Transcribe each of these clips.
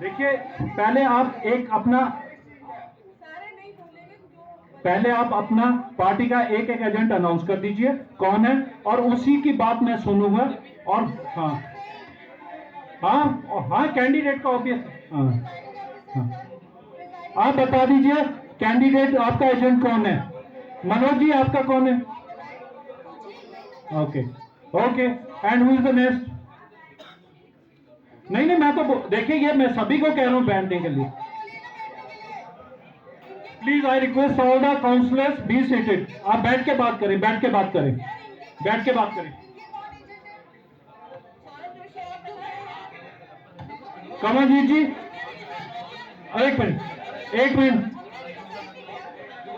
देखिए पहले आप अपना पार्टी का एक एक एजेंट अनाउंस कर दीजिए कौन है, और उसी की बात मैं सुनूंगा। और हाँ कैंडिडेट का ऑब्वियस। हाँ आप बता दीजिए कैंडिडेट आपका एजेंट कौन है। मनोज जी आपका कौन है? Okay and who is the next? नहीं मैं तो देखिए ये मैं सभी को कह रहा हूं बैठने के लिए। Please I request all the counsellors be seated. आप बैठ के बात करें। कमलजीत जी एक मिनट।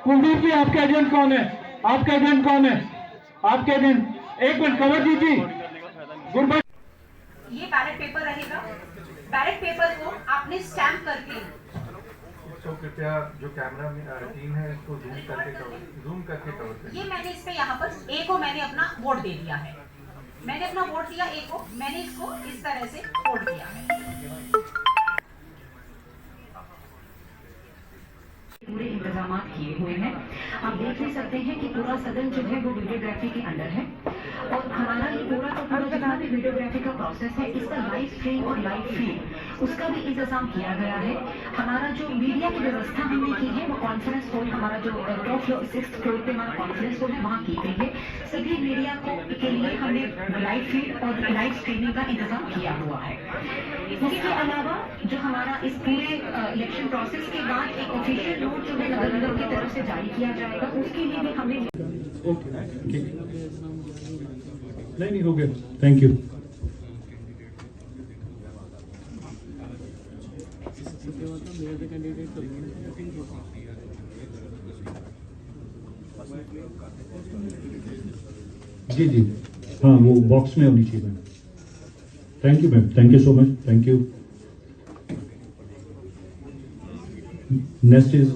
कुलदीप जी आपके एजेंट कौन है? एक मिनट कमलजीत जी गुड। ये बैलेट पेपर रहेगा। बैलेट पेपर को आपने स्टैम्प करके तो कृपया जो कैमरा में रूटीन है इसको जूम करके कवर करें। ये मैंने इस पे यहाँ पर ए को मैंने अपना वोट दे दिया है। मैंने अपना वोट दिया ए को, मैंने इसको इस तरह से वोट दिया है। पूरे इंतजाम किए हुए हैं। आप देख ही सकते हैं कि पूरा सदन जो है वो वीडियोग्राफी के अंडर है और हमारा ये पूरा जितना भी वीडियोग्राफी का प्रोसेस है इसका लाइव स्ट्रीम और लाइव फीड उसका भी इंतजाम किया गया है। हमारा जो मीडिया की व्यवस्था हमने की है वो कॉन्फ्रेंस हॉल, हमारा जो टॉप फ्लोर 6th फ्लोर पे हमारा कॉन्फ्रेंस हॉल है वहाँ की गई है। सभी मीडिया के लिए हमने लाइव फीड और लाइव स्ट्रीमिंग का इंतजाम किया हुआ है। इसके अलावा जो हमारा इस पूरे इलेक्शन प्रोसेस के बाद एक ऑफिशियल नोट जो है नगर निगम की तरफ से जारी किया जाएगा उसके लिए भी हमने नहीं हो गया। Thank you. जी हाँ वो बॉक्स में होनी चाहिए ma'am. Thank you ma'am, thank you so much, thank you. Next is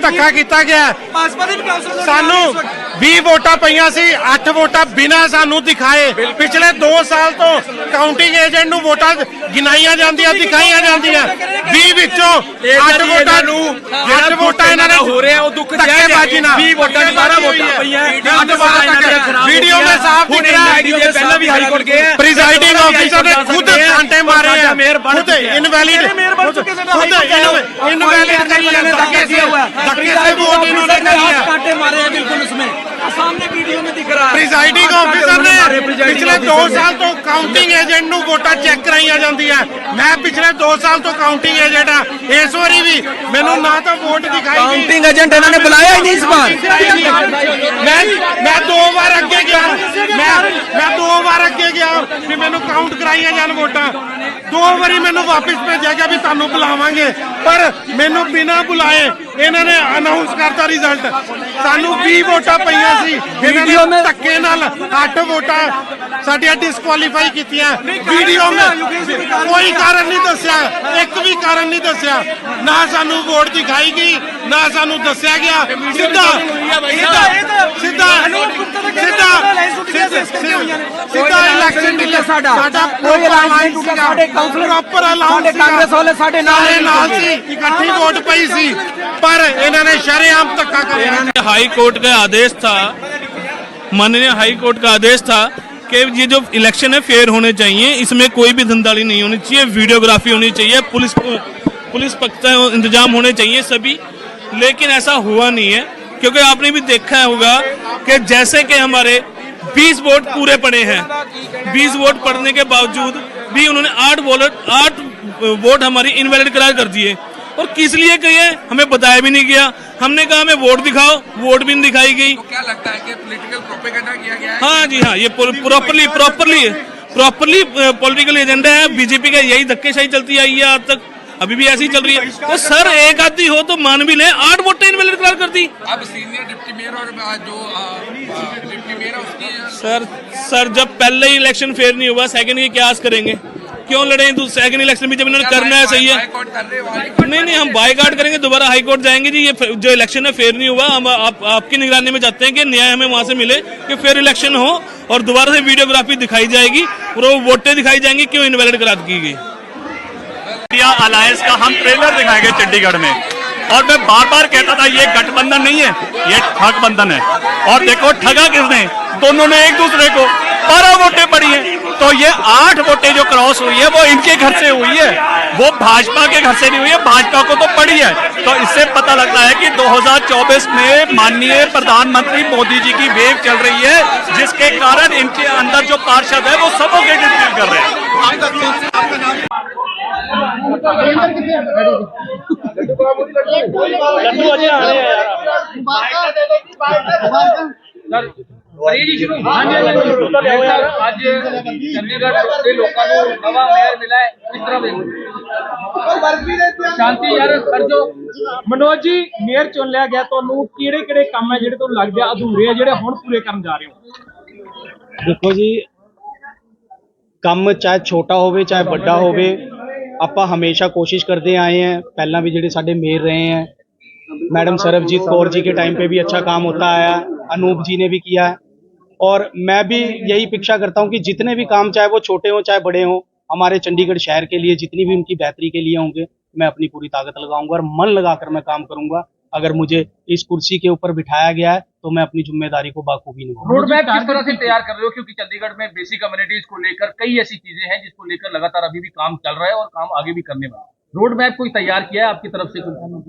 ਧੱਕਾ ਕੀਤਾ ਗਿਆ। ਸਾਨੂੰ 20 ਵੋਟਾਂ ਪਈਆਂ ਸੀ, 8 ਵੋਟਾਂ ਬਿਨਾਂ ਸਾਨੂੰ ਦਿਖਾਏ। ਪਿਛਲੇ 2 ਸਾਲ ਤੋਂ ਕਾਊਂਟਿੰਗ ਏਜੰਟ ਨੂੰ ਵੋਟਾਂ ਗਿਣਾਈਆਂ ਜਾਂਦੀਆਂ, ਦਿਖਾਈਆਂ ਜਾਂਦੀਆਂ। 20 ਵਿੱਚੋਂ 8 ਵੋਟਾਂ ਨੂੰ 8 ਵੋਟਾਂ ਇਹਨਾਂ ਨੇ ਹੋ ਰਿਹਾ ਉਹ ਦੁੱਖ ਧੱਕੇਬਾਜ਼ੀ ਨਾਲ 20 ਵੋਟਾਂ ਦੀ 12 ਵੋਟਾਂ ਪਈਆਂ। वीडियो में साफ दिख रहा है पहले भी हाई कोर्ट गए। प्रिजाइडिंग ऑफिसर ने खुद कांटे मारे हैं, खुद इनवैलिड धक्के से वोट इन्होंने कांटे मारे हैं बिल्कुल उसमें सामने वीडियो में दिख रहा है। प्रिजाइडिंग ऑफिसर ने पिछले 2 साल तो काउंटिंग एजेंट ਨੂੰ ਵੋਟਾਂ ਚੈੱਕ ਕਰਾਈਆਂ ਜਾਂਦੀਆਂ। ਮੈਂ ਪਿਛਲੇ 2 ਸਾਲ ਤੋਂ ਕਾउंटिंग एजेंट ਆ। ਇਸ ਵਾਰੀ ਵੀ ਮੈਨੂੰ ਨਾ ਤਾਂ ਵੋਟ ਦਿਖਾਈ ਗਈ। काउंटिंग एजेंट ਇਹਨਾਂ ਨੇ ਬੁਲਾਇਆ ਹੀ ਨਹੀਂ ਇਸ ਵਾਰ। मैं 2 बार अगे गया, मैं 2 बार अगे गया भी मैनू काउंट कराइया जान वोटां। 2 बारी मैनू वापस भेजा गया भी तुहानू बुलावांगे, पर मैनू बिना बुलाए इन्हां ने अनाउंस करता रिजल्ट। सानू 20 वोटां पईयां सी, वीडियो में धक्के नाल 8 वोटां साडियां डिस्क्वालीफाई कीतियां। वीडियो में कोई कारण नहीं दस्या, एक भी कारण नहीं दस्या। ना सानू वोट दिखाई गई, ਨਾ ਸਾਨੂੰ ਦੱਸਿਆ ਗਿਆ ਸਿੱਧਾ ਇਲੈਕਸ਼ਨ ਡੀਲਰ ਸਾਡਾ ਕੋਈ ਐਲਾਨ ਨਹੀਂ ਟੁੱਟਾ ਸਾਡੇ ਕਾਉਂਸਲਰ ਪ੍ਰੋਪਰ ਐਲਾਨ ਸਾਡੇ ਕਾਂਗਰਸ ਵਾਲੇ ਸਾਡੇ ਨਾਲ ਸੀ ਇਕੱਠੀ ਵੋਟ ਪਈ ਸੀ ਪਰ ਇਹਨਾਂ ਨੇ ਸ਼ਰੇਆਮ ਧੱਕਾ ਕਰਿਆ। हाई कोर्ट का आदेश था, माननीय हाई कोर्ट का आदेश था कि ये जो इलेक्शन है फेयर होने चाहिए, इसमें कोई भी धंधाली नहीं होनी चाहिए, वीडियोग्राफी होनी चाहिए, पुलिस पक्ष इंतजाम होने चाहिए सभी, लेकिन ऐसा हुआ नहीं है क्योंकि आपने भी देखा होगा कि जैसे कि हमारे 20 वोट पूरे पड़े हैं, 20 वोट पड़ने के बावजूद भी उन्होंने 8 वोट हमारी इनवैलिड करार कर दिए और किस लिए कहिए हमें बताया भी नहीं गया। हमने कहा हमें वोट दिखाओ, वोट भी नहीं दिखाई गई। तो क्या लगता है कि पॉलिटिकल प्रोपेगेंडा किया गया है? हाँ जी हाँ, ये प्रॉपरली पॉलिटिकल एजेंडा है। बीजेपी का यही धक्केशाही चलती आई है आज तक, अभी भी ऐसी चल रही है। तो सर एक आदमी हो तो मान भी लें, 8 वोटें इनवैलिड करार कर दी। अब सीनियर डिप्टी मेयर और जो डिप्टी मेयर है उसकी सर जब पहले ही इलेक्शन फेयर नहीं हुआ, सेकंड की क्या आस करेंगे? क्यों लड़े सेकंड इलेक्शन में जब इन्होंने करना है सही है। नहीं हम बाइकआउट करेंगे, दोबारा हाई कोर्ट जाएंगे जी। ये जो इलेक्शन है फेयर नहीं हुआ, हम आपकी निगरानी में चाहते हैं कि न्याय हमें वहां से मिले कि फेयर इलेक्शन हो और दोबारा से वीडियोग्राफी दिखाई जाएगी और वो वोटें दिखाई जाएंगी क्यों इनवैलिड करार की गई। इंडिया अलायंस का हम ट्रेलर दिखाएंगे चंडीगढ़ में और मैं बार बार कहता था ये गठबंधन नहीं है, ये ठग बंधन है। और देखो ठगा किसने, दोनों ने एक दूसरे को 12 वोटें पड़ी हैं। तो ये 8 वोटें जो क्रॉस हुई है वो इनके घर से हुई है, वो भाजपा के घर से नहीं हुई है, भाजपा को तो पड़ी है। तो इससे पता लगता है कि 2024 में माननीय प्रधानमंत्री मोदी जी की वेव चल रही है, जिसके कारण इनके अंदर जो पार्षद है वो सफोकेटेड फील कर रहे हैं। ਅੱਜ ਚੰਡੀਗੜ੍ਹ ਦੇ ਲੋਕਾਂ ਨੂੰ ਨਵਾਂ ਮੇਅਰ ਮਿਲਾ ਹੈ, ਇਸ ਤਰ੍ਹਾਂ ਦੇ ਸ਼ਾਂਤੀ ਯਾਰ ਸਰਜੋ। मनोज जी मेयर चुन लिया गया, ਤੁਹਾਨੂੰ ਕਿਹੜੇ ਕਿਹੜੇ ਕੰਮ ਹੈ ਜਿਹੜੇ ਤੁਹਾਨੂੰ ਲੱਗਦੇ ਆ ਅਧੂਰੇ ਆ ਜਿਹੜੇ ਹੁਣ ਪੂਰੇ ਕਰਨ ਜਾ ਰਹੇ ਹੋ? देखो जी, ਕੰਮ ਚਾਹੇ ਛੋਟਾ ਹੋਵੇ ਚਾਹੇ ਵੱਡਾ ਹੋਵੇ, ਆਪਾਂ ਹਮੇਸ਼ਾ कोशिश करते आए हैं। पहला भी ਜਿਹੜੇ ਸਾਡੇ मेयर रहे हैं, मैडम सरबजीत कौर जी के टाइम पे भी अच्छा काम होता आया, अनूप जी ने भी किया है और मैं भी यही अपेक्षा करता हूँ कि जितने भी काम चाहे वो छोटे हों चाहे बड़े हों, हमारे चंडीगढ़ शहर के लिए जितनी भी उनकी बेहतरी के लिए होंगे, मैं अपनी पूरी ताकत लगाऊंगा और मन लगाकर मैं काम करूंगा। अगर मुझे इस कुर्सी के ऊपर बिठाया गया है तो मैं अपनी जिम्मेदारी को बाखूबी निभाऊंगा। रोड मैप किस तरह से तैयार कर रहे हो, क्योंकि चंडीगढ़ में बेसिक कम्युनिटीज को लेकर कई ऐसी चीजें हैं जिसको लेकर लगातार अभी भी काम चल रहा है और काम आगे भी करने वाला है। रोड मैप कोई तैयार किया है आपकी तरफ से?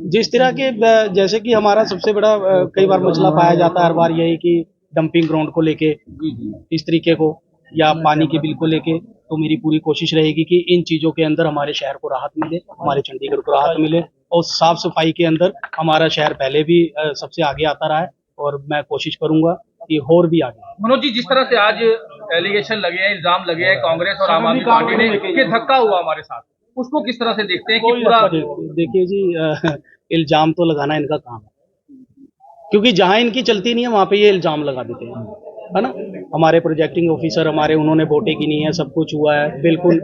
जिस तरह के जैसे कि हमारा सबसे बड़ा कई बार मसला पाया जाता है हर बार यही कि डंपिंग ग्राउंड को लेके इस तरीके को या पानी के बिल को लेके, तो मेरी पूरी कोशिश रहेगी कि इन चीज़ों के अंदर हमारे शहर को राहत मिले, हमारे चंडीगढ़ को राहत मिले और साफ सफाई के अंदर हमारा शहर पहले भी सबसे आगे आता रहा है और मैं कोशिश करूंगा कि और भी आगे। मनोज जी, जिस तरह से आज एलिगेशन लगे हैं, इल्जाम लगे हैं कांग्रेस और आम आदमी पार्टी ने कि धक्का हुआ हमारे साथ, उसको किस तरह से देखते हैं कि पूरा? देखिए जी, इल्जाम तो लगाना इनका काम है, क्योंकि जहां इनकी चलती नहीं है वहां पे ये इल्जाम लगा देते हैं, है ना। हमारे प्रोजेक्टिंग ऑफिसर हमारे उन्होंने वोटें की नहीं है, सब कुछ हुआ है बिल्कुल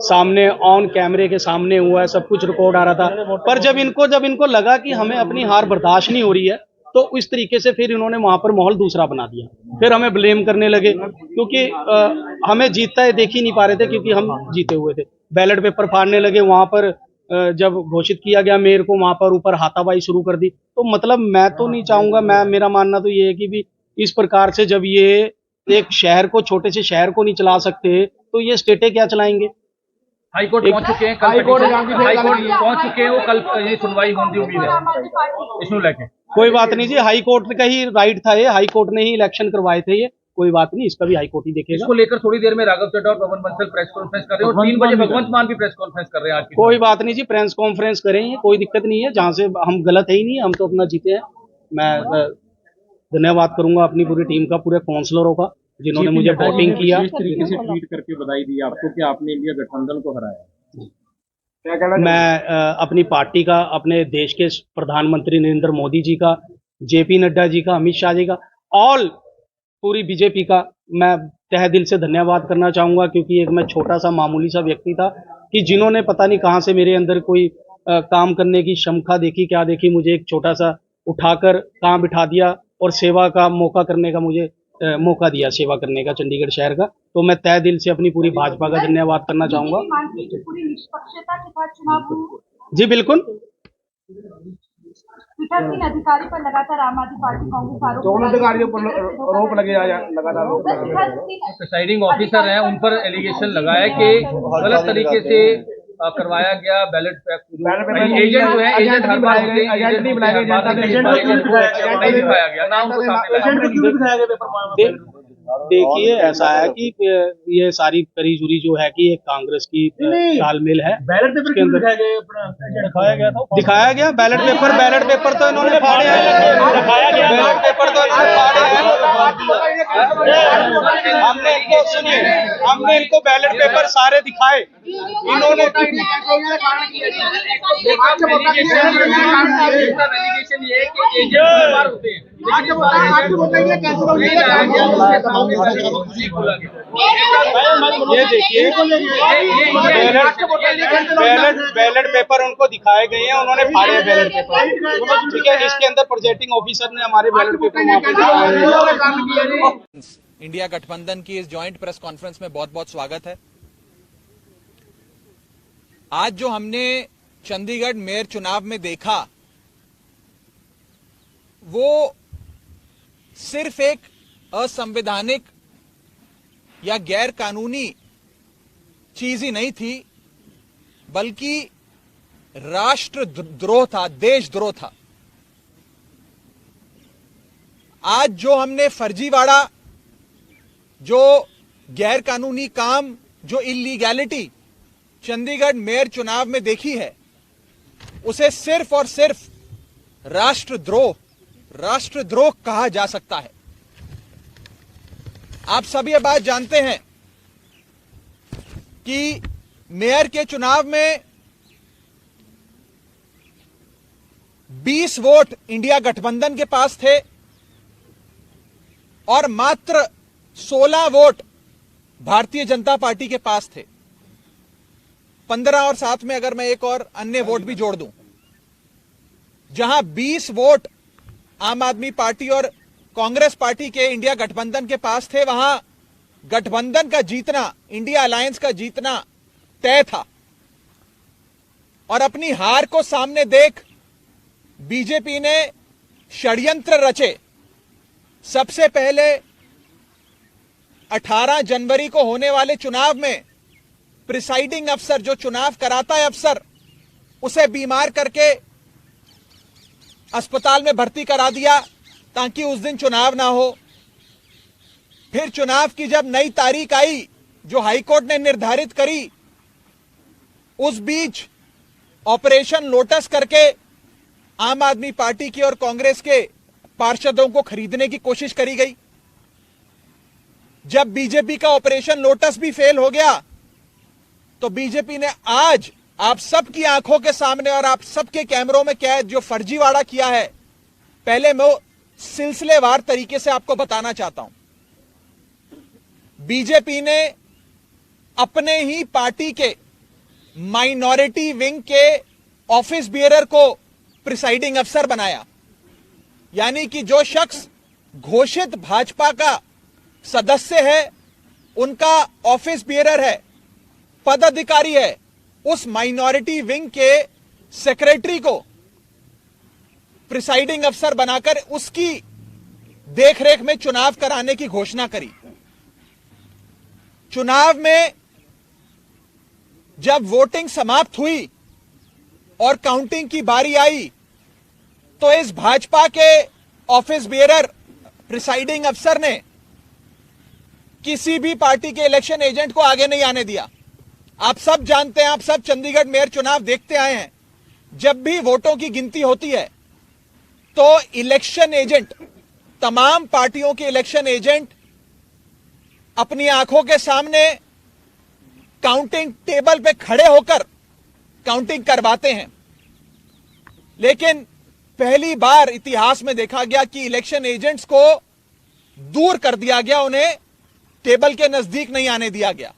सामने ऑन कैमरे के सामने हुआ है, सब कुछ रिकॉर्ड आ रहा था। पर जब इनको लगा कि हमें अपनी हार बर्दाश्त नहीं हो रही है तो इस तरीके से फिर इन्होंने वहां पर माहौल दूसरा बना दिया, फिर हमें ब्लेम करने लगे क्योंकि हमें जीतता है देख ही नहीं पा रहे थे क्योंकि हम जीते हुए थे। बैलेट पेपर फाड़ने लगे वहां पर, जब घोषित किया गया मेयर को वहां पर ऊपर हाथापाई शुरू कर दी। तो मतलब मैं तो नहीं चाहूंगा, मेरा मानना तो ये है कि भी इस प्रकार से जब ये एक शहर को, छोटे से शहर को नहीं चला सकते तो ये स्टेटें क्या चलाएंगे। हाईकोर्ट पहुंच चुके हैं, हाईकोर्ट पहुंच चुके हैं, वो कल ये सुनवाई होने की उम्मीद है इसको लेके। कोई बात नहीं जी, हाई कोर्ट का ही राइट था, ये हाई कोर्ट ने ही इलेक्शन करवाए थे, ये कोई बात नहीं, इसका भी हाई कोर्ट ही देखेगा। इसको लेकर थोड़ी देर में राघव चड्ढा और पवन बंसल प्रेस कॉन्फ्रेंस कर रहे हैं और 3 बजे भगवंत मान भी प्रेस कॉन्फ्रेंस कर रहे हैं आज। कोई बात नहीं जी, प्रेस कॉन्फ्रेंस करेंगे, कोई दिक्कत नहीं है, जहाँ से हम गलत है ही नहीं, हम तो अपना जीते हैं। मैं धन्यवाद करूंगा अपनी पूरी टीम का, पूरे काउंसलरों का जिन्होंने मुझे वोटिंग किया। इस तरीके से ट्वीट करके बधाई दी आपको कि आपने इंडिया गठबंधन को हराया। मैं अपनी पार्टी का, अपने देश के प्रधानमंत्री नरेंद्र मोदी जी का, जेपी नड्डा जी का, अमित शाह जी का, ऑल पूरी बीजेपी का मैं तहे दिल से धन्यवाद करना चाहूँगा, क्योंकि एक मैं छोटा सा मामूली सा व्यक्ति था कि जिन्होंने पता नहीं कहाँ से मेरे अंदर कोई काम करने की क्षमता देखी, क्या देखी, मुझे एक छोटा सा उठाकर कहाँ बिठा दिया और सेवा का मौका करने का मुझे मौका दिया, सेवा करने का चंडीगढ़ शहर का। तो मैं तहे दिल से अपनी पूरी भाजपा का धन्यवाद करना चाहूँगा। पूरी निष्पक्षता के साथ चुनाव हुआ। जी बिल्कुल। पीठासीन अधिकारी पर लगातार आम आदमी पार्टी कांग्रेस आरोप लगे लगातार प्रिसाइडिंग ऑफिसर हैं, उन पर एलिगेशन लगाया कि गलत तरीके से करवाया गया बैलेट एजेंट जो है, एजेंट हर बार होते हैं, एजेंट नहीं बुलाया गया, नहीं दिखाया गया ना उनको सामने। देखिए ऐसा है कि ये सारी करी जुरी जो है कि ये कांग्रेस की तालमेल है। बैलेट पेपर के अंदर दिखाया गया बैलेट पेपर तो इन्होंने फाड़े हैं, बैलेट पेपर तो इन्होंने फाड़े हैं। हमने इनको बैलेट पेपर सारे दिखाए, इन्होंने ये देखिए बैलेट पेपर उनको दिखाए गए हैं, उन्होंने फाड़े बैलेट पेपर। ठीक है, इसके अंदर प्रोजेक्टिंग ऑफिसर ने हमारे बैलेट पेपर वहाँ पे दिखाए। इंडिया गठबंधन की इस जॉइंट प्रेस कॉन्फ्रेंस में बहुत बहुत स्वागत है। आज जो हमने चंडीगढ़ मेयर चुनाव में देखा वो सिर्फ एक असंवैधानिक या गैर कानूनी चीज ही नहीं थी, बल्कि राष्ट्रद्रोह था, देशद्रोह था। आज जो हमने फर्जीवाड़ा, जो गैर कानूनी काम, जो इलीगैलिटी चंडीगढ़ मेयर चुनाव में देखी है, उसे सिर्फ और सिर्फ राष्ट्रद्रोह कहा जा सकता है। आप सभी ये बात जानते हैं कि मेयर के चुनाव में 20 वोट इंडिया गठबंधन के पास थे और मात्र 16 वोट भारतीय जनता पार्टी के पास थे। 15 और साथ में अगर मैं एक और अन्य वोट भी जोड़ दूं, जहां 20 वोट आम आदमी पार्टी और कांग्रेस पार्टी के इंडिया गठबंधन के पास थे, वहां गठबंधन का जीतना, इंडिया अलायंस का जीतना तय था। और अपनी हार को सामने देख बीजेपी ने षड्यंत्र रचे। सबसे पहले 18 जनवरी को होने वाले चुनाव में प्रिसाइडिंग अफसर, जो चुनाव कराता है अफसर, उसे बीमार करके अस्पताल में भर्ती करा दिया ताकि उस दिन चुनाव ना हो। फिर चुनाव की जब नई तारीख आई जो हाईकोर्ट ने निर्धारित करी, उस बीच ऑपरेशन लोटस करके आम आदमी पार्टी की और कांग्रेस के पार्षदों को खरीदने की कोशिश करी गई। जब बीजेपी का ऑपरेशन लोटस भी फेल हो गया तो बीजेपी ने आज आप सबकी आंखों के सामने और आप सबके कैमरों में कैद जो फर्जीवाड़ा किया है, पहले मैं सिलसिलेवार तरीके से आपको बताना चाहता हूं। बीजेपी ने अपने ही पार्टी के माइनॉरिटी विंग के ऑफिस बियरर को प्रिसाइडिंग अफसर बनाया, यानी कि जो शख्स घोषित भाजपा का सदस्य है, उनका ऑफिस बियरर है, पदाधिकारी है, उस माइनॉरिटी विंग के सेक्रेटरी को प्रिसाइडिंग अफसर बनाकर उसकी देखरेख में चुनाव कराने की घोषणा करी। चुनाव में जब वोटिंग समाप्त हुई और काउंटिंग की बारी आई तो इस भाजपा के ऑफिस बियरर प्रिसाइडिंग अफसर ने किसी भी पार्टी के इलेक्शन एजेंट को आगे नहीं आने दिया। आप सब जानते हैं, आप सब चंडीगढ़ मेयर चुनाव देखते आए हैं, जब भी वोटों की गिनती होती है तो इलेक्शन एजेंट, तमाम पार्टियों के इलेक्शन एजेंट अपनी आंखों के सामने काउंटिंग टेबल पे खड़े होकर काउंटिंग करवाते हैं। लेकिन पहली बार इतिहास में देखा गया कि इलेक्शन एजेंट्स को दूर कर दिया गया, उन्हें टेबल के नजदीक नहीं आने दिया गया।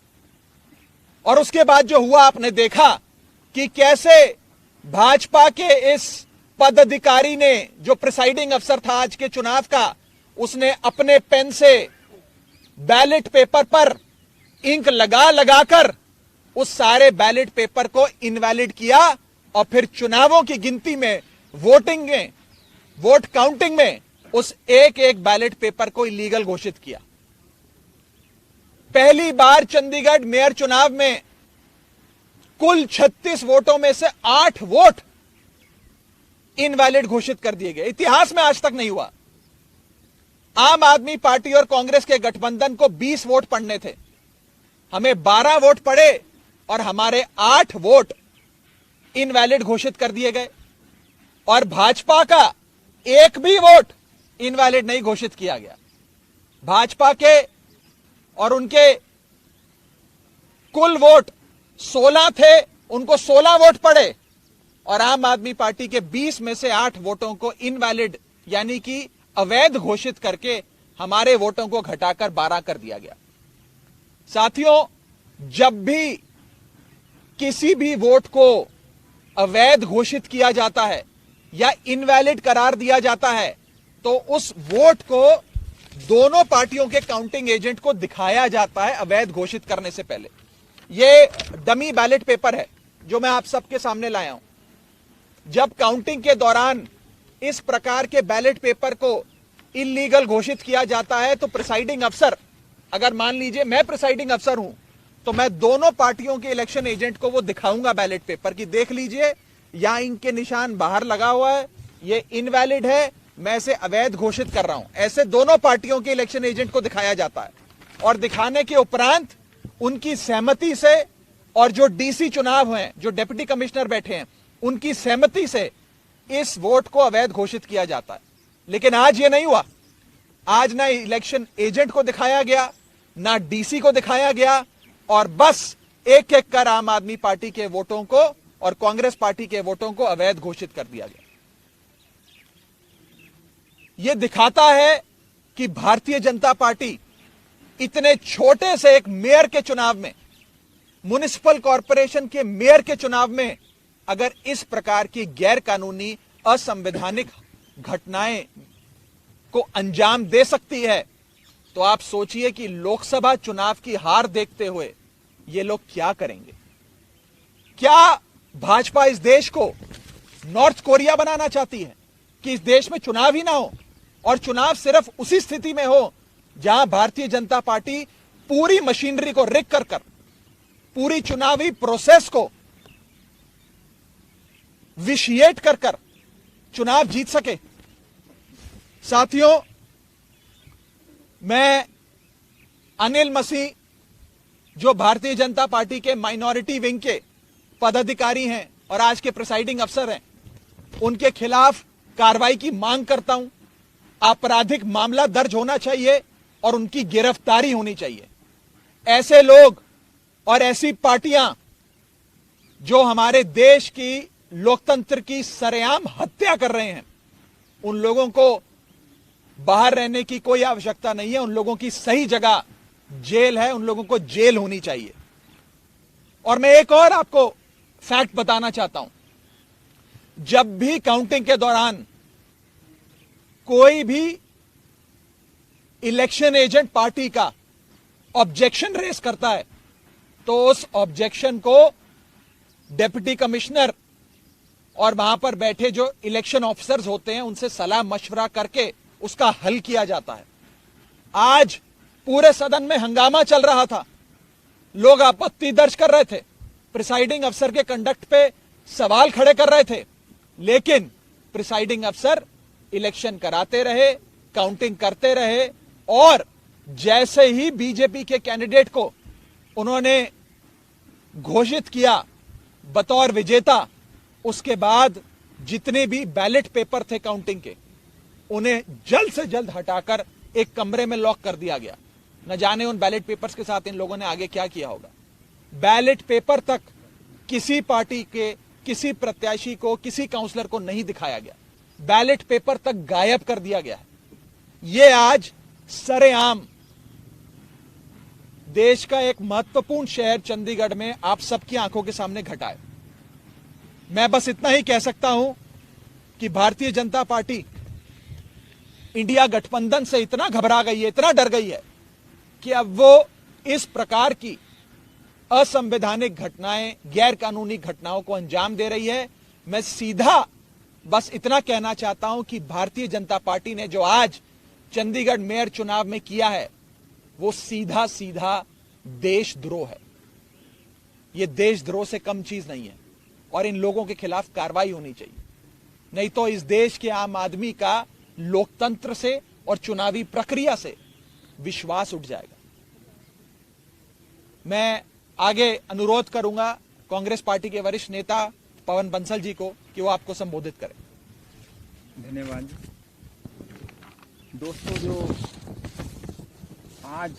और उसके बाद जो हुआ आपने देखा कि कैसे भाजपा के इस पदाधिकारी ने, जो प्रिसाइडिंग अफसर था आज के चुनाव का, उसने अपने पेन से बैलेट पेपर पर इंक लगा लगाकर उस सारे बैलेट पेपर को इनवैलिड किया और फिर चुनावों की गिनती में, वोटिंग में, वोट काउंटिंग में उस एक एक बैलेट पेपर को इलीगल घोषित किया। पहली बार चंडीगढ़ मेयर चुनाव में कुल 36 वोटों में से 8 वोट इनवैलिड घोषित कर दिए गए। इतिहास में आज तक नहीं हुआ। आम आदमी पार्टी और कांग्रेस के गठबंधन को 20 वोट पड़ने थे, हमें 12 वोट पड़े और हमारे 8 वोट इनवैलिड घोषित कर दिए गए और भाजपा का एक भी वोट इनवैलिड नहीं घोषित किया गया। भाजपा के और उनके कुल वोट 16 थे, उनको 16 वोट पड़े और आम आदमी पार्टी के 20 में से 8 वोटों को इनवैलिड यानी कि अवैध घोषित करके हमारे वोटों को घटाकर 12 कर दिया गया। साथियों, जब भी किसी भी वोट को अवैध घोषित किया जाता है या इनवैलिड करार दिया जाता है तो उस वोट को दोनों पार्टियों के काउंटिंग एजेंट को दिखाया जाता है अवैध घोषित करने से पहले। यह डमी बैलेट पेपर है जो मैं आप सबके सामने लाया हूं। जब काउंटिंग के दौरान इस प्रकार के बैलेट पेपर को इलीगल घोषित किया जाता है तो प्रिसाइडिंग अफसर, अगर मान लीजिए मैं प्रिसाइडिंग अफसर हूं, तो मैं दोनों पार्टियों के इलेक्शन एजेंट को वो दिखाऊंगा बैलेट पेपर की, देख लीजिए यहां इनके निशान बाहर लगा हुआ है, ये इनवैलिड है, मैं इसे अवैध घोषित कर रहा हूं। ऐसे दोनों पार्टियों के इलेक्शन एजेंट को दिखाया जाता है और दिखाने के उपरांत उनकी सहमति से और जो डीसी चुनाव हैं, जो डिप्टी कमिश्नर बैठे हैं, उनकी सहमति से इस वोट को अवैध घोषित किया जाता है। लेकिन आज ये नहीं हुआ। आज ना इलेक्शन एजेंट को दिखाया गया, ना डीसी को दिखाया गया और बस एक एक कर आम आदमी पार्टी के वोटों को और कांग्रेस पार्टी के वोटों को अवैध घोषित कर दिया गया। यह दिखाता है कि भारतीय जनता पार्टी इतने छोटे से एक मेयर के चुनाव में, म्युनिसिपल कॉरपोरेशन के मेयर के चुनाव में अगर इस प्रकार की गैर कानूनी असंवैधानिक घटनाएं को अंजाम दे सकती है, तो आप सोचिए कि लोकसभा चुनाव की हार देखते हुए ये लोग क्या करेंगे। क्या भाजपा इस देश को नॉर्थ कोरिया बनाना चाहती है कि इस देश में चुनाव ही ना हो और चुनाव सिर्फ उसी स्थिति में हो जहां भारतीय जनता पार्टी पूरी मशीनरी को रिग कर पूरी चुनावी प्रोसेस को विशिएट कर चुनाव जीत सके। साथियों, मैं अनिल मसीह जो भारतीय जनता पार्टी के माइनॉरिटी विंग के पदाधिकारी हैं और आज के प्रिसाइडिंग अफसर हैं, उनके खिलाफ कार्रवाई की मांग करता हूं। आपराधिक मामला दर्ज होना चाहिए और उनकी गिरफ्तारी होनी चाहिए। ऐसे लोग और ऐसी पार्टियां जो हमारे देश की लोकतंत्र की सरेआम हत्या कर रहे हैं, उन लोगों को बाहर रहने की कोई आवश्यकता नहीं है। उन लोगों की सही जगह जेल है, उन लोगों को जेल होनी चाहिए। और मैं एक और आपको फैक्ट बताना चाहता हूं, जब भी काउंटिंग के दौरान कोई भी इलेक्शन एजेंट पार्टी का ऑब्जेक्शन रेस करता है तो उस ऑब्जेक्शन को डिप्टी कमिश्नर और वहां पर बैठे जो इलेक्शन ऑफिसर्स होते हैं उनसे सलाह मशवरा करके उसका हल किया जाता है। आज पूरे सदन में हंगामा चल रहा था, लोग आपत्ति दर्ज कर रहे थे, प्रिसाइडिंग अफसर के कंडक्ट पे सवाल खड़े कर रहे थे, लेकिन प्रिसाइडिंग अफसर इलेक्शन कराते रहे, काउंटिंग करते रहे और जैसे ही बीजेपी के कैंडिडेट को उन्होंने घोषित किया बतौर विजेता, उसके बाद जितने भी बैलेट पेपर थे काउंटिंग के, उन्हें जल्द से जल्द हटाकर एक कमरे में लॉक कर दिया गया। न जाने उन बैलेट पेपर्स के साथ इन लोगों ने आगे क्या किया होगा। बैलेट पेपर तक किसी पार्टी के किसी प्रत्याशी को, किसी काउंसलर को नहीं दिखाया गया, बैलेट पेपर तक गायब कर दिया गया है। यह आज सरेआम देश का एक महत्वपूर्ण शहर चंडीगढ़ में आप सबकी आंखों के सामने घटा है। मैं बस इतना ही कह सकता हूं कि भारतीय जनता पार्टी इंडिया गठबंधन से इतना घबरा गई है, इतना डर गई है कि अब वो इस प्रकार की असंवैधानिक घटनाएं, गैर कानूनी घटनाओं को अंजाम दे रही है। मैं सीधा बस इतना कहना चाहता हूं कि भारतीय जनता पार्टी ने जो आज चंडीगढ़ मेयर चुनाव में किया है वो सीधा सीधा देशद्रोह है। ये देशद्रोह से कम चीज नहीं है और इन लोगों के खिलाफ कार्रवाई होनी चाहिए, नहीं तो इस देश के आम आदमी का लोकतंत्र से और चुनावी प्रक्रिया से विश्वास उठ जाएगा। मैं आगे अनुरोध करूंगा कांग्रेस पार्टी के वरिष्ठ नेता पवन बंसल जी को कि वो आपको संबोधित करें। धन्यवाद दोस्तों। जो आज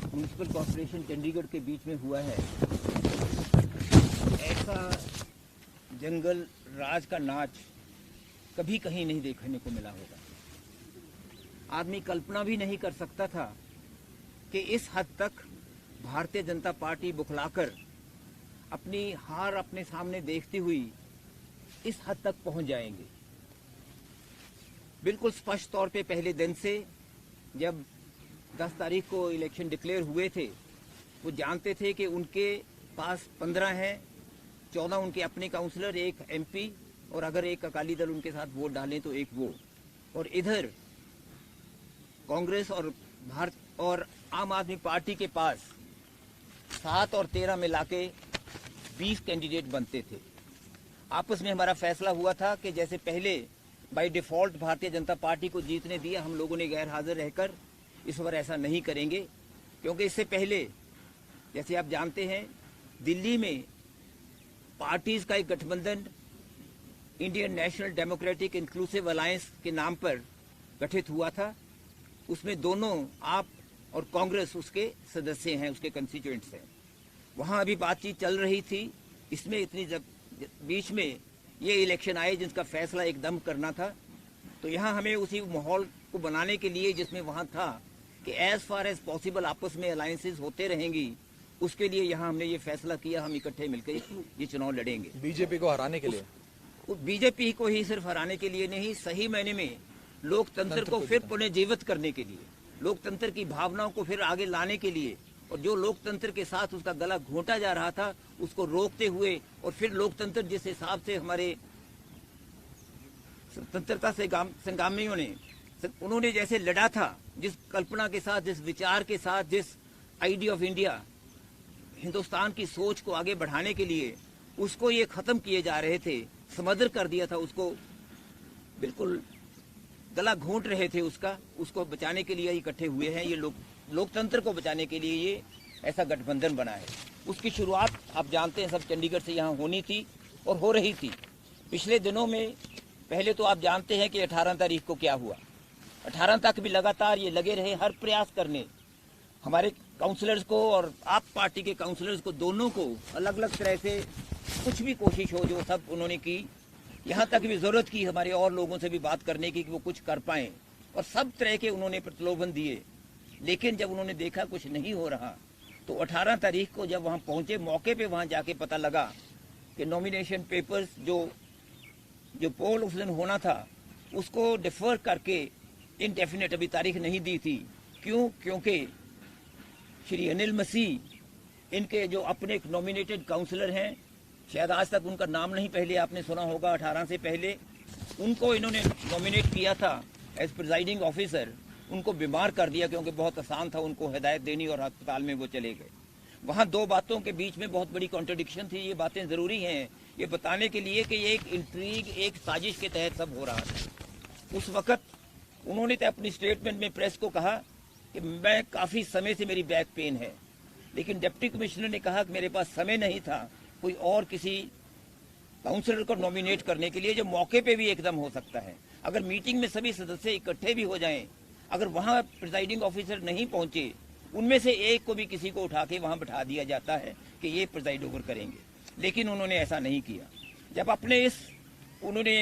म्युनिसिपल कॉर्पोरेशन चंडीगढ़ के बीच में हुआ है, ऐसा जंगल राज का नाच कभी कहीं नहीं देखने को मिला होगा। आदमी कल्पना भी नहीं कर सकता था कि इस हद तक भारतीय जनता पार्टी बुखलाकर अपनी हार अपने सामने देखती हुई इस हद तक पहुंच जाएंगे। बिल्कुल स्पष्ट तौर पे पहले दिन से जब 10 तारीख को इलेक्शन डिक्लेयर हुए थे, वो जानते थे कि उनके पास 15 हैं, 14 उनके अपने काउंसलर, एक एमपी और अगर एक अकाली दल उनके साथ वोट डालें तो एक वो, और इधर कांग्रेस और भारत और आम आदमी पार्टी के पास 7 और 13 मिला के 20 कैंडिडेट बनते थे। आपस में हमारा फैसला हुआ था कि जैसे पहले by default Bharatiya Janata party को जीतने दिया, हम लोगों ने गैर हाजिर रहकर इस बार ऐसा नहीं करेंगे, क्योंकि इससे पहले जैसे आप जानते हैं दिल्ली में पार्टीज का एक गठबंधन Indian national democratic inclusive alliance के नाम पर गठित हुआ था। उसमें दोनों आप और कांग्रेस उसके सदस्य हैं, उसके कंस्टिट्यूएंट्स हैं। वहां अभी बातचीत चल रही थी। इसमें इतनी बीच में ये इलेक्शन आए जिसका फैसला एकदम करना था, तो यहाँ हमें उसी माहौल को बनाने के लिए जिसमें वहाँ था कि एज फार एज पॉसिबल आपस में अलायंसेस होते रहेंगी, उसके लिए यहाँ हमने ये फैसला किया हम इकट्ठे मिलकर ये चुनाव लड़ेंगे। बीजेपी को हराने के लिए, बीजेपी को ही सिर्फ हराने के लिए नहीं, सही मायने में लोकतंत्र को फिर पुनर्जीवित करने के लिए, लोकतंत्र की भावनाओं को फिर आगे लाने के लिए, और जो लोकतंत्र के साथ उसका गला घोंटा जा रहा था उसको रोकते हुए, और फिर लोकतंत्र जिस हिसाब से हमारे स्वतंत्रता से संग्रामियों ने उन्होंने जैसे लड़ा था, जिस कल्पना के साथ, जिस विचार के साथ, जिस आइडिया ऑफ इंडिया, हिंदुस्तान की सोच को आगे बढ़ाने के लिए उसको ये खत्म किए जा रहे थे, समदर कर दिया था उसको, बिल्कुल गला घोंट रहे थे उसको बचाने के लिए इकट्ठे हुए हैं। ये लोकतंत्र को बचाने के लिए ये ऐसा गठबंधन बना है। उसकी शुरुआत आप जानते हैं सब चंडीगढ़ से यहाँ होनी थी और हो रही थी। पिछले दिनों में पहले तो आप जानते हैं कि 18 तारीख को क्या हुआ। 18 तक भी लगातार ये लगे रहे हर प्रयास करने, हमारे काउंसलर्स को और आप पार्टी के काउंसलर्स को, दोनों को अलग अलग तरह से कुछ भी कोशिश हो जो सब उन्होंने की। यहाँ तक भी जरूरत की हमारे और लोगों से भी बात करने की कि वो कुछ कर पाएं, और सब तरह के उन्होंने प्रलोभन दिए। लेकिन जब उन्होंने देखा कुछ नहीं हो रहा, तो 18 तारीख को जब वहाँ पहुँचे, मौके पे वहाँ जाके पता लगा कि नॉमिनेशन पेपर्स जो पोल उस दिन होना था उसको डिफर करके इनडेफिनेट अभी तारीख नहीं दी थी। क्यों? क्योंकि श्री अनिल मसीह इनके जो अपने नॉमिनेटेड काउंसलर हैं, शायद आज तक उनका नाम नहीं पहले आपने सुना होगा, 18 से पहले उनको इन्होंने नॉमिनेट किया था एज प्रिजाइडिंग ऑफिसर। उनको बीमार कर दिया क्योंकि बहुत आसान था उनको हिदायत देनी, और अस्पताल में वो चले गए। वहाँ दो बातों के बीच में बहुत बड़ी कॉन्ट्रडिक्शन थी। ये बातें ज़रूरी हैं ये बताने के लिए कि ये एक इंट्रीग, एक साजिश के तहत सब हो रहा था। उस वक्त उन्होंने तो अपनी स्टेटमेंट में प्रेस को कहा कि मैं काफ़ी समय से मेरी बैक पेन है, लेकिन डिप्टी कमिश्नर ने कहा कि मेरे पास समय नहीं था कोई और किसी काउंसलर को नॉमिनेट करने के लिए, जो मौके पे भी एकदम हो सकता है। अगर मीटिंग में सभी सदस्य इकट्ठे भी हो जाएं, अगर वहाँ प्रिजाइडिंग ऑफिसर नहीं पहुंचे, उनमें से एक को भी किसी को उठा के वहाँ बैठा दिया जाता है कि ये प्रिजाइड ओवर करेंगे, लेकिन उन्होंने ऐसा नहीं किया। जब अपने उन्होंने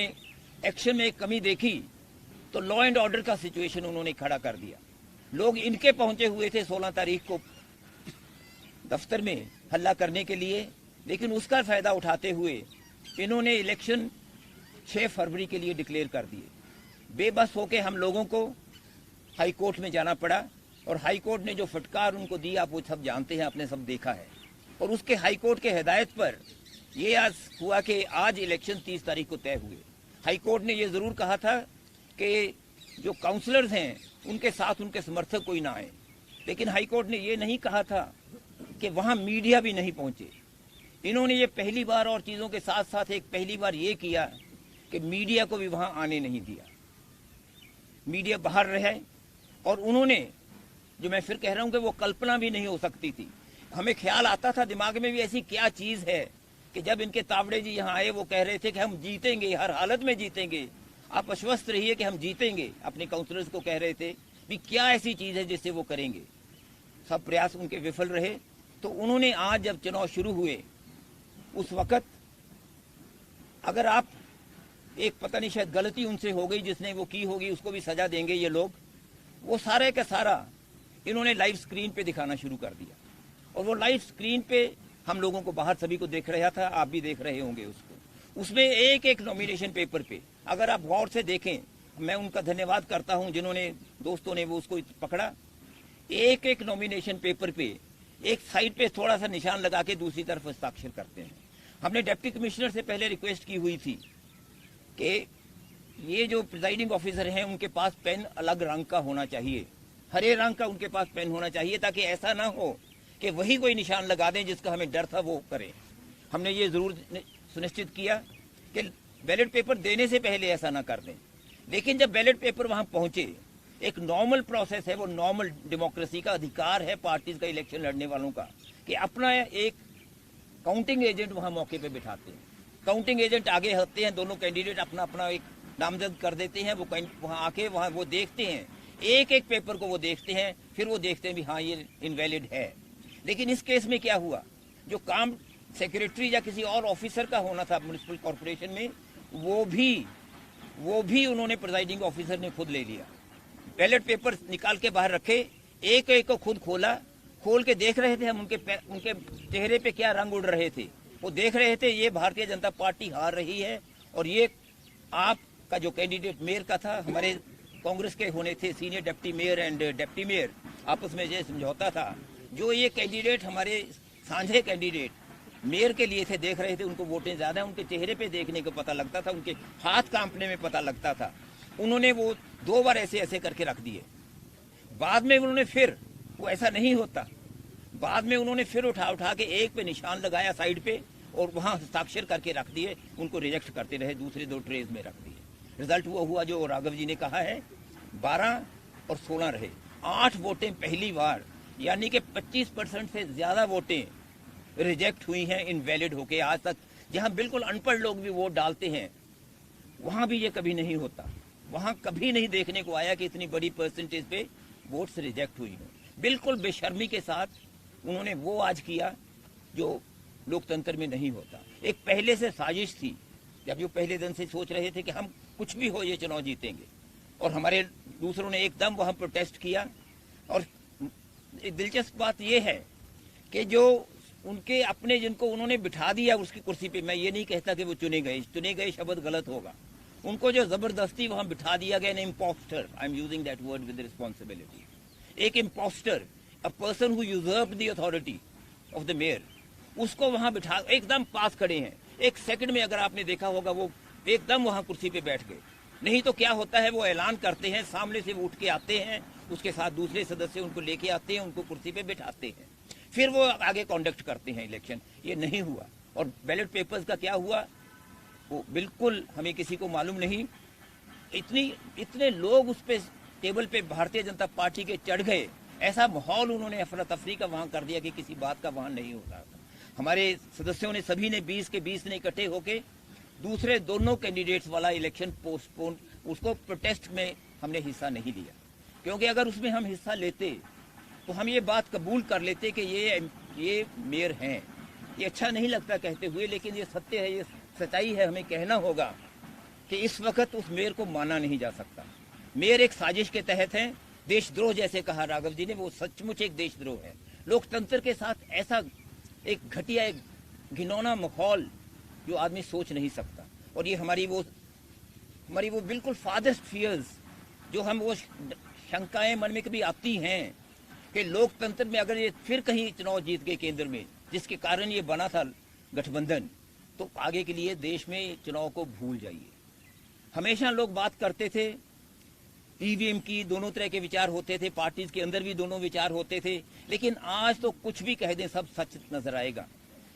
एक्शन में एक कमी देखी तो लॉ एंड ऑर्डर का सिचुएशन उन्होंने खड़ा कर दिया। लोग इनके पहुंचे हुए थे 16 तारीख को दफ्तर में हल्ला करने के लिए, लेकिन उसका फायदा उठाते हुए इन्होंने इलेक्शन 6 फरवरी के लिए डिक्लेयर कर दिए। बेबस होके हम लोगों को हाई कोर्ट में जाना पड़ा और हाई कोर्ट ने जो फटकार उनको दी आप वो सब जानते हैं, आपने सब देखा है। और उसके हाई कोर्ट के हिदायत पर ये आज हुआ कि आज इलेक्शन 30 तारीख को तय हुए। हाई कोर्ट ने ये ज़रूर कहा था कि जो काउंसलर्स हैं उनके साथ उनके समर्थक कोई ना आए, लेकिन हाई कोर्ट ने ये नहीं कहा था कि वहाँ मीडिया भी नहीं पहुँचे। इन्होंने ये पहली बार और चीज़ों के साथ साथ एक पहली बार ये किया कि मीडिया को भी वहाँ आने नहीं दिया, मीडिया बाहर रहे। और उन्होंने, जो मैं फिर कह रहा हूँ कि वो कल्पना भी नहीं हो सकती थी। हमें ख्याल आता था दिमाग में भी ऐसी क्या चीज़ है कि जब इनके तावड़े जी यहाँ आए वो कह रहे थे कि हम जीतेंगे, हर हालत में जीतेंगे, आप आश्वस्त रहिए कि हम जीतेंगे। अपने काउंसलर्स को कह रहे थे भी क्या ऐसी चीज़ है जिससे वो करेंगे। सब प्रयास उनके विफल रहे। तो उन्होंने आज जब चुनाव शुरू हुए उस वक़्त, अगर आप एक पता नहीं शायद गलती उनसे हो गई, जिसने वो की होगी उसको भी सजा देंगे ये लोग, वो सारे का सारा इन्होंने लाइव स्क्रीन पे दिखाना शुरू कर दिया। और वो लाइव स्क्रीन पे हम लोगों को बाहर सभी को देख रहा था, आप भी देख रहे होंगे उसको। उसमें एक एक नॉमिनेशन पेपर पे अगर आप गौर से देखें, मैं उनका धन्यवाद करता हूं जिन्होंने, दोस्तों ने वो उसको पकड़ा। एक एक नॉमिनेशन पेपर पे एक साइड पे थोड़ा सा निशान लगा के दूसरी तरफ हस्ताक्षर करते हैं। हमने डिप्टी कमिश्नर से पहले रिक्वेस्ट की हुई थी कि ये जो प्रिजाइडिंग ऑफिसर हैं उनके पास पेन अलग रंग का होना चाहिए, हरे रंग का उनके पास पेन होना चाहिए, ताकि ऐसा ना हो कि वही कोई निशान लगा दें जिसका हमें डर था वो करें। हमने ये जरूर सुनिश्चित किया कि बैलेट पेपर देने से पहले ऐसा ना कर दें। लेकिन जब बैलेट पेपर वहां पहुंचे, एक नॉर्मल प्रोसेस है, वो नॉर्मल डेमोक्रेसी का अधिकार है पार्टीज का, इलेक्शन लड़ने वालों का, कि अपना एक काउंटिंग एजेंट वहां मौके पे बिठाते हैं। काउंटिंग एजेंट आगे होते हैं, दोनों कैंडिडेट अपना अपना एक नामजद कर देते हैं। वो वहां आके वहां वो देखते हैं, एक एक पेपर को वो देखते हैं, फिर वो देखते हैं भी हाँ ये इनवैलिड है। लेकिन इस केस में क्या हुआ, जो काम सेक्रेटरी या किसी और ऑफिसर का होना था म्युनिसिपल कॉर्पोरेशन में, वो भी उन्होंने प्रिजाइडिंग ऑफिसर ने खुद ले लिया। बैलेट पेपर निकाल के बाहर रखे, एक एक को खुद खोला, खोल के देख रहे थे हम उनके चेहरे पे क्या रंग उड़ रहे थे। वो देख रहे थे ये भारतीय जनता पार्टी हार रही है, और ये आपका जो कैंडिडेट मेयर का था, हमारे कांग्रेस के होने थे senior deputy mayor and deputy mayor, आपस में ये समझौता था। जो ये कैंडिडेट हमारे साझे कैंडिडेट मेयर के लिए थे, देख रहे थे उनको वोटें ज्यादा, उनके चेहरे पे देखने को पता लगता था, उनके हाथ कांपने में पता लगता था। उन्होंने वो 2 बार ऐसे ऐसे करके रख दिए। बाद में उन्होंने फिर, वो ऐसा नहीं होता, बाद में उन्होंने फिर उठा के एक पे निशान लगाया साइड पे और वहां हस्ताक्षर करके रख दिए, उनको रिजेक्ट करते रहे, दूसरे 2 ट्रेज में रख दिए। रिजल्ट वो हुआ जो राघव जी ने कहा है, 12 और 16 रहे, 8 वोटें पहली बार, यानी कि 25% से ज्यादा वोटें रिजेक्ट हुई हैं इनवैलिड होके। आज तक जहां बिल्कुल अनपढ़ लोग भी वोट डालते हैं, वहां भी ये कभी नहीं होता, वहां कभी नहीं देखने को आया कि इतनी बड़ी परसेंटेज पे वोट्स रिजेक्ट हुई हो। बिल्कुल बेशर्मी के साथ उन्होंने वो आज किया जो लोकतंत्र में नहीं होता। एक पहले से साजिश थी, जब जो पहले दिन से सोच रहे थे कि हम कुछ भी हो ये चुनाव जीतेंगे, और हमारे दूसरों ने एकदम वहां प्रोटेस्ट किया। और दिलचस्प बात यह है कि जो उनके अपने जिनको उन्होंने बिठा दिया उसकी कुर्सी पे, मैं ये नहीं कहता कि वो चुने गए शब्द गलत होगा, उनको जो जबरदस्ती वहां बिठा दिया गया, imposter, I am using that word with responsibility, एक imposter, a person who usurped the authority of the mayor, उसको वहां बिठा, एकदम पास खड़े हैं, एक सेकंड में अगर आपने देखा होगा वो एकदम वहां कुर्सी पे बैठ गए। नहीं तो क्या होता है, वो ऐलान करते हैं, सामने से वो उठ के आते हैं, उसके साथ दूसरे सदस्य उनको लेके आते हैं, उनको कुर्सी पे बिठाते हैं, फिर वो आगे कॉन्डक्ट करते हैं इलेक्शन। ये नहीं हुआ। और बैलेट पेपर्स का क्या हुआ वो बिल्कुल हमें किसी को मालूम नहीं। इतने लोग उस पे टेबल पे भारतीय जनता पार्टी के चढ़ गए, ऐसा माहौल उन्होंने अफरा तफरी का वहां कर दिया कि किसी बात का वहां नहीं होता। हमारे सदस्यों ने सभी ने 20 के 20 ने इकट्ठे होके दूसरे दोनों कैंडिडेट्स वाला इलेक्शन पोस्टपोन, उसको प्रोटेस्ट में हमने हिस्सा नहीं लिया, क्योंकि अगर उसमें हम हिस्सा लेते तो हम ये बात कबूल कर लेते कि ये मेयर हैं। ये अच्छा नहीं लगता कहते हुए, लेकिन ये सत्य है, ये सच्चाई है, हमें कहना होगा कि इस वक्त उस मेयर को माना नहीं जा सकता। मेयर एक साजिश के तहत है, देशद्रोह जैसे कहा राघव जी ने, वो सचमुच एक देशद्रोह है। लोकतंत्र के साथ ऐसा एक घटिया, एक घिनौना माहौल जो आदमी सोच नहीं सकता। और ये हमारी वो बिल्कुल फादर्स फियर्स, जो हम वो शंकाएं मन में कभी आती हैं कि लोकतंत्र में अगर ये फिर कहीं चुनाव जीत गए केंद्र में, जिसके कारण ये बना था गठबंधन, तो आगे के लिए देश में चुनाव को भूल जाइए। हमेशा लोग बात करते थे ईवीएम की, दोनों तरह के विचार होते थे, पार्टीज के अंदर भी दोनों विचार होते थे, लेकिन आज तो कुछ भी कह दें सब सच नजर आएगा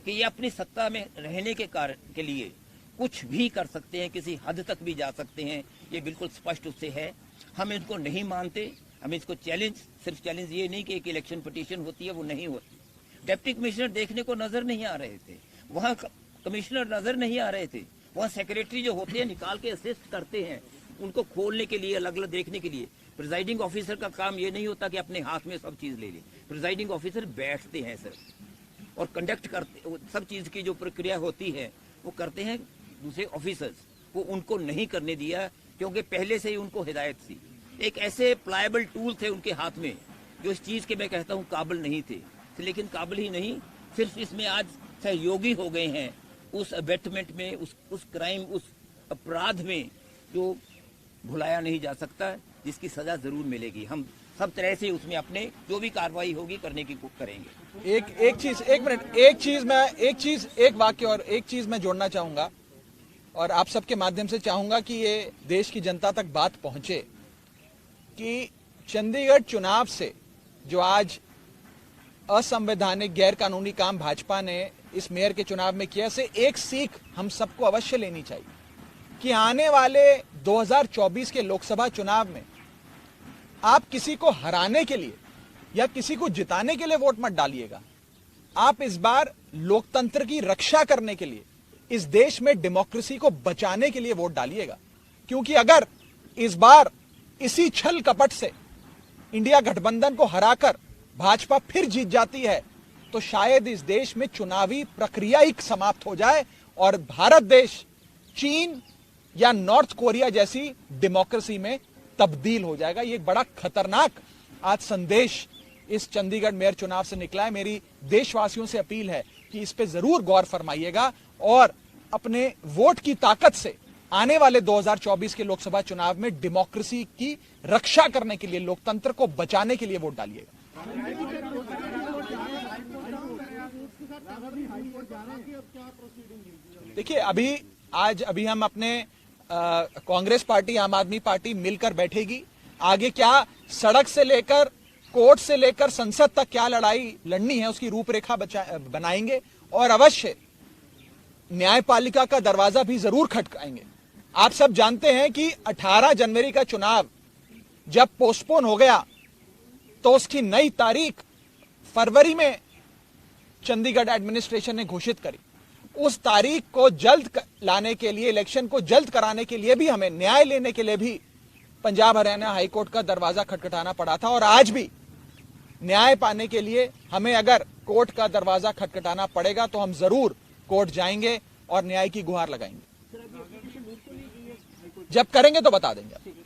कि ये अपनी सत्ता में रहने के कारण के लिए कुछ भी कर सकते हैं, किसी हद तक भी जा सकते हैं। ये बिल्कुल स्पष्ट उससे है। हम इनको नहीं मानते, हम इसको सिर्फ चैलेंज ये नहीं कि एक इलेक्शन पिटीशन होती है, वो नहीं होती। डिप्टी कमिश्नर देखने को नजर नहीं आ रहे थे, वहाँ कमिश्नर नजर नहीं आ रहे थे, वहाँ सेक्रेटरी जो होते हैं निकाल के असिस्ट करते हैं उनको खोलने के लिए, अलग अलग देखने के लिए। प्रिजाइडिंग ऑफिसर का काम ये नहीं होता कि अपने हाथ में सब चीज ले ले। प्रिजाइडिंग ऑफिसर बैठते हैं सर और कंडक्ट करते, सब चीज की जो प्रक्रिया होती है वो करते हैं दूसरे ऑफिसर्स। वो उनको नहीं करने दिया क्योंकि पहले से ही उनको हिदायत थी। एक ऐसे प्लायबल टूल थे उनके हाथ में जो इस चीज के मैं कहता हूँ काबिल नहीं थे, लेकिन काबिल ही नहीं, सिर्फ इसमें आज सहयोगी हो गए हैं उस अबेटमेंट में, उस क्राइम, उस अपराध में जो भुलाया नहीं जा सकता, जिसकी सजा जरूर मिलेगी। हम सब तरह से उसमें अपने जो भी कार्रवाई होगी करने की करेंगे। एक वाक्य और एक चीज मैं जोड़ना चाहूंगा और आप सबके माध्यम से चाहूंगा कि ये देश की जनता तक बात पहुंचे कि चंडीगढ़ चुनाव से जो आज असंवैधानिक गैर कानूनी काम भाजपा ने इस मेयर के चुनाव में किया, से एक सीख हम सबको अवश्य लेनी चाहिए कि आने वाले 2024 के लोकसभा चुनाव में आप किसी को हराने के लिए या किसी को जिताने के लिए वोट मत डालिएगा। आप इस बार लोकतंत्र की रक्षा करने के लिए, इस देश में डेमोक्रेसी को बचाने के लिए वोट डालिएगा। क्योंकि अगर इस बार इसी छल कपट से इंडिया गठबंधन को हराकर भाजपा फिर जीत जाती है तो शायद इस देश में चुनावी प्रक्रिया ही समाप्त हो जाए और भारत देश चीन या नॉर्थ कोरिया जैसी डेमोक्रेसी में तब्दील हो जाएगा। ये एक बड़ा खतरनाक आज संदेश इस चंडीगढ़ मेयर चुनाव से निकला है। मेरी देशवासियों से अपील है कि इस पे जरूर गौर फरमाइएगा और अपने वोट की ताकत से आने वाले 2024 के लोकसभा चुनाव में डेमोक्रेसी की रक्षा करने के लिए, लोकतंत्र को बचाने के लिए वोट डालिएगा। देखिए, अभी हम अपने कांग्रेस पार्टी, आम आदमी पार्टी मिलकर बैठेगी। आगे क्या सड़क से लेकर, कोर्ट से लेकर संसद तक क्या लड़ाई लड़नी है उसकी रूपरेखा बनाएंगे और अवश्य न्यायपालिका का दरवाजा भी जरूर खटकाएंगे। आप सब जानते हैं कि 18 जनवरी का चुनाव जब पोस्टपोन हो गया तो उसकी नई तारीख फरवरी में चंडीगढ़ एडमिनिस्ट्रेशन ने घोषित करी। उस तारीख को जल्द लाने के लिए, इलेक्शन को जल्द कराने के लिए भी, हमें न्याय लेने के लिए भी पंजाब हरियाणा हाईकोर्ट का दरवाजा खटखटाना पड़ा था। और आज भी न्याय पाने के लिए हमें अगर कोर्ट का दरवाजा खटखटाना पड़ेगा तो हम जरूर कोर्ट जाएंगे और न्याय की गुहार लगाएंगे। जब करेंगे तो बता देंगे।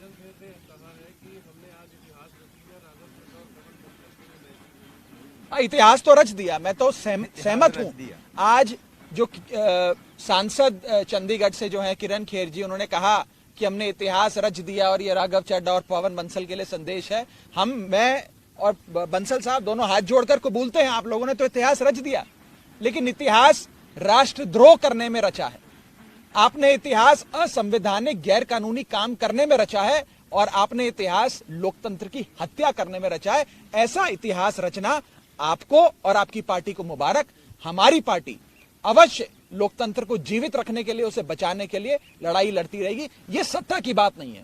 इतिहास तो रच दिया, मैं तो सहमत हूं। आज जो सांसद चंडीगढ़ से जो है किरण खेर जी, उन्होंने कहा कि हमने इतिहास रच दिया और ये राघव चड्ढा और पवन बंसल के लिए संदेश है। मैं और बंसल साहब दोनों हाथ जोड़कर कबूलते हैं, आप लोगों ने तो इतिहास रच दिया, लेकिन इतिहास राष्ट्रद्रोह करने में रचा है। आपने इतिहास असंवैधानिक गैर कानूनी काम करने में रचा है और आपने इतिहास लोकतंत्र की हत्या करने में रचा है। ऐसा इतिहास रचना आपको और आपकी पार्टी को मुबारक। हमारी पार्टी अवश्य लोकतंत्र को जीवित रखने के लिए, उसे बचाने के लिए लड़ाई लड़ती रहेगी। ये सत्ता की बात नहीं है,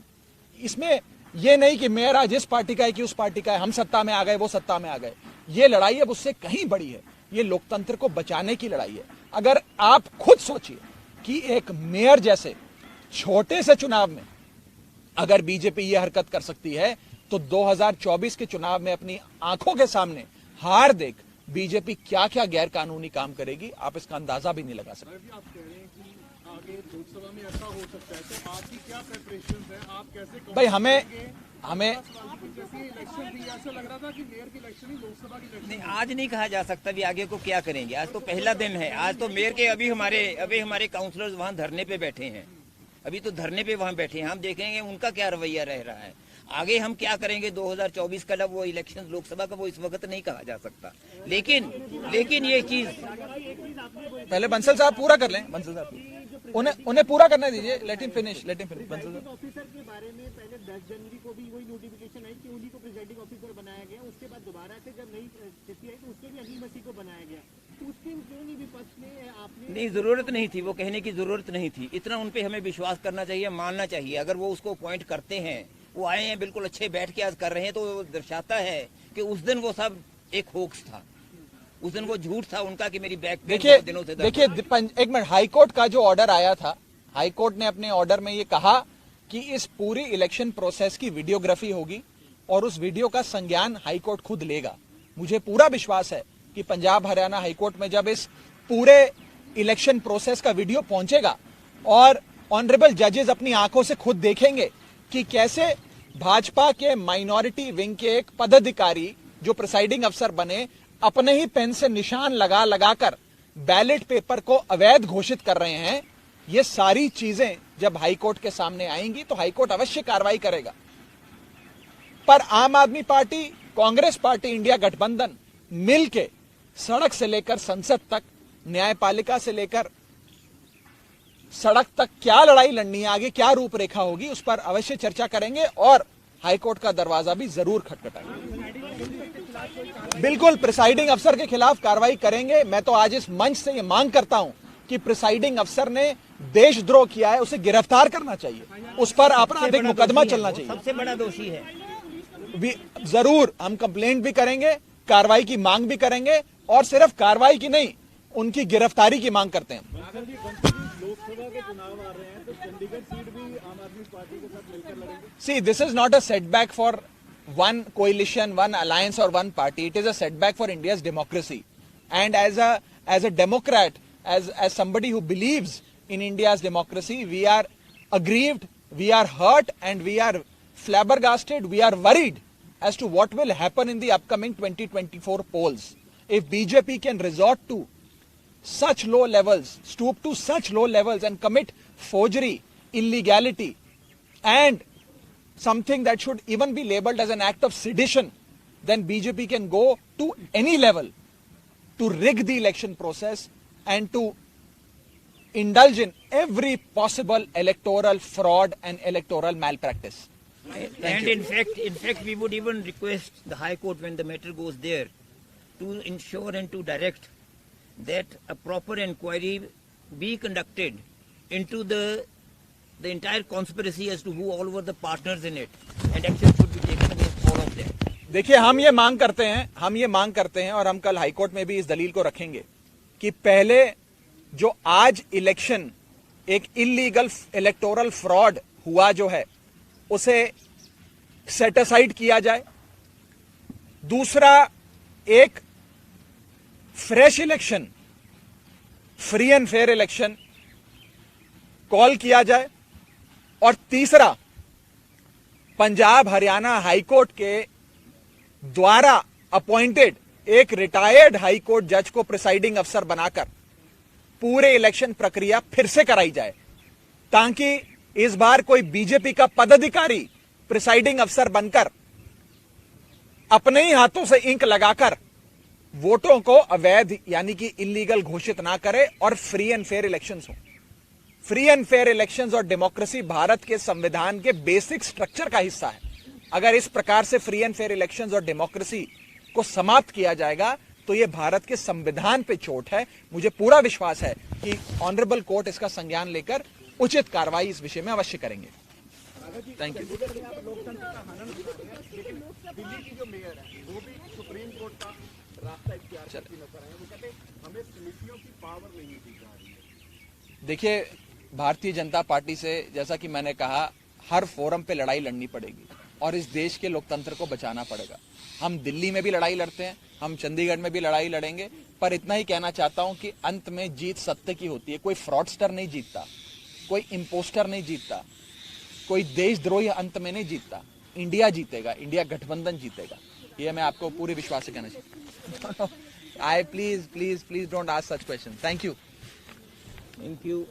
इसमें यह नहीं कि मेयर आज इस पार्टी का है कि उस पार्टी का है, हम सत्ता में आ गए, वो सत्ता में आ गए। ये लड़ाई अब उससे कहीं बड़ी है, ये लोकतंत्र को बचाने की लड़ाई है। अगर आप खुद सोचिए कि एक मेयर जैसे छोटे से चुनाव में अगर बीजेपी ये हरकत कर सकती है तो 2024 के चुनाव में अपनी आंखों के सामने हार देख बीजेपी क्या क्या गैर कानूनी काम करेगी, आप इसका अंदाजा भी नहीं लगा सकते। आगे लोकसभा में ऐसा हो सकता है, तो आपकी क्या प्रेपरेशन है, आप कैसे भाई हमें जैसे इलेक्शन भी ऐसा लग रहा था कि मेयर की इलेक्शन ही लोकसभा की इलेक्शन। नहीं, आज नहीं कहा जा सकता भी आगे को क्या करेंगे। आज तो पहला दिन है। आज तो मेयर के अभी हमारे काउंसलर्स वहाँ धरने पे बैठे हैं, अभी तो धरने पे वहाँ बैठे हैं। हम देखेंगे उनका क्या रवैया रह रहा है। आगे हम क्या करेंगे 2024 का, वो इलेक्शन लोकसभा का, वो इस वक्त नहीं कहा जा सकता। लेकिन ये चीज पहले बंसल साहब पूरा कर लें। बंसल साहब उन्हें पूरा करने दीजिए। लेट हिम फिनिश बंसल साहब। ऑफिसर के बारे में पहले 10 जनवरी को भी वही नोटिफिकेशन आई कि उन्हीं को प्रिजाइडिंग ऑफिसर बनाया गया। उसके बाद दोबारा से जब नई स्थिति आई तो उसके भी अजीम मसीह को बनाया गया। तो उसके क्यों नहीं विपक्ष ने आपने नहीं, जरूरत नहीं थी, वो कहने की जरूरत नहीं थी। इतना उन पे हमें विश्वास करना चाहिए, मानना चाहिए। अगर वो उसको अपॉइंट करते हैं, वो आए हैं बिल्कुल अच्छे बैठ के आज कर रहे हैं, तो वो दर्शाता है कि उस दिन वो सब एक होक्स था, उस दिन वो झूठ था उनका कि मेरी बैक दिनों से देखिए एक मिनट, हाईकोर्ट का जो ऑर्डर आया था, हाईकोर्ट ने अपने ऑर्डर में ये कहा कि इस पूरी इलेक्शन प्रोसेस की वीडियोग्राफी होगी और उस वीडियो का संज्ञान हाईकोर्ट खुद लेगा। मुझे पूरा विश्वास है कि पंजाब हरियाणा हाईकोर्ट में जब इस पूरे इलेक्शन प्रोसेस का वीडियो पहुंचेगा और ऑनरेबल जजेस अपनी आंखों से खुद देखेंगे कि कैसे भाजपा के माइनॉरिटी विंग के एक पदाधिकारी जो प्रिसाइडिंग अफसर बने, अपने ही पेन से निशान लगा कर बैलेट पेपर को अवैध घोषित कर रहे हैं। ये सारी चीजें जब हाईकोर्ट के सामने आएंगी तो हाईकोर्ट अवश्य कार्रवाई करेगा। पर आम आदमी पार्टी, कांग्रेस पार्टी, इंडिया गठबंधन मिलके सड़क से लेकर संसद तक, न्यायपालिका से लेकर सड़क तक क्या लड़ाई लड़नी है, आगे क्या रूपरेखा होगी, उस पर अवश्य चर्चा करेंगे और हाईकोर्ट का दरवाजा भी जरूर खटखटाएंगे। बिल्कुल प्रिसाइडिंग अफसर के खिलाफ कार्रवाई करेंगे। मैं तो आज इस मंच से ये मांग करता हूं कि प्रिसाइडिंग अफसर ने देशद्रोह किया है, उसे गिरफ्तार करना चाहिए, उस पर आपराधिक मुकदमा चलना चाहिए। सबसे बड़ा दोषी है। जरूर हम कंप्लेंट भी करेंगे, कार्रवाई की मांग भी करेंगे और सिर्फ कार्रवाई की नहीं, उनकी गिरफ्तारी की मांग करते हैं। लोकसभा के चुनाव आ रहे हैं तो चंडीगढ़ सीट भी आम आदमी पार्टी के साथ मिलकर लड़ेंगे। See, this is not a setback for one coalition, one alliance or one party. It is a setback for India's democracy. And as a Democrat, as somebody who believes in India's democracy, we are aggrieved, we are hurt, and we are flabbergasted, we are worried as to what will happen in the upcoming 2024 polls. If BJP can resort to such low levels, stoop to such low levels and commit forgery, illegality, and something that should even be labeled as an act of sedition, then BJP can go to any level to rig the election process and to indulge in every possible electoral fraud and electoral malpractice. And in fact, we would even request the High Court, when the matter goes there, to ensure and to direct that a proper inquiry be conducted into the entire conspiracy as to who all were the partners in it, and action should be taken against all of them. देखिए हम ये मांग करते हैं और हम कल high court में भी इस दलील को रखेंगे कि पहले जो आज इलेक्शन एक इलीगल इलेक्टोरल फ्रॉड हुआ जो है उसे सेट असाइड किया जाए। दूसरा, एक fresh election, free and fair election call किया जाए। और तीसरा, पंजाब हरियाणा हाईकोर्ट के द्वारा अपॉइंटेड एक रिटायर्ड हाईकोर्ट जज को प्रिसाइडिंग अफसर बनाकर पूरे इलेक्शन प्रक्रिया फिर से कराई जाए, ताकि इस बार कोई बीजेपी का पदाधिकारी प्रिसाइडिंग अफसर बनकर अपने ही हाथों से इंक लगाकर वोटों को अवैध यानी कि इलीगल घोषित ना करे और फ्री एंड फेयर इलेक्शंस हो। फ्री एंड फेयर इलेक्शंस और डेमोक्रेसी भारत के संविधान के बेसिक स्ट्रक्चर का हिस्सा है। अगर इस प्रकार से फ्री एंड फेयर इलेक्शंस और डेमोक्रेसी को समाप्त किया जाएगा तो यह भारत के संविधान पे चोट है। मुझे पूरा विश्वास है कि ऑनरेबल कोर्ट इसका संज्ञान लेकर उचित कार्रवाई इस विषय में अवश्य करेंगे। Thank you. दिल्ली की जो मेयर है वो भी सुप्रीम कोर्ट का रास्ता इख्तियार करती नजर आए। वो कहते हमें समितियों की पावर नहीं दी जा रही है। देखिए, भारतीय जनता पार्टी से जैसा कि मैंने कहा, हर फोरम पे लड़ाई लड़नी पड़ेगी और इस देश के लोकतंत्र को बचाना पड़ेगा। हम दिल्ली में भी लड़ाई लड़ते हैं, हम चंडीगढ़ में भी लड़ाई लड़ेंगे, पर इतना ही कहना चाहता हूं कि अंत में जीत सत्य की होती है, कोई फ्रॉडस्टर नहीं जीतता। कोई इम्पोस्टर नहीं जीतता, कोई देशद्रोही अंत में नहीं जीतता। इंडिया जीतेगा, इंडिया गठबंधन जीतेगा, ये मैं आपको पूरे विश्वास से कहना चाहिए। I please please please don't ask such question. Thank you.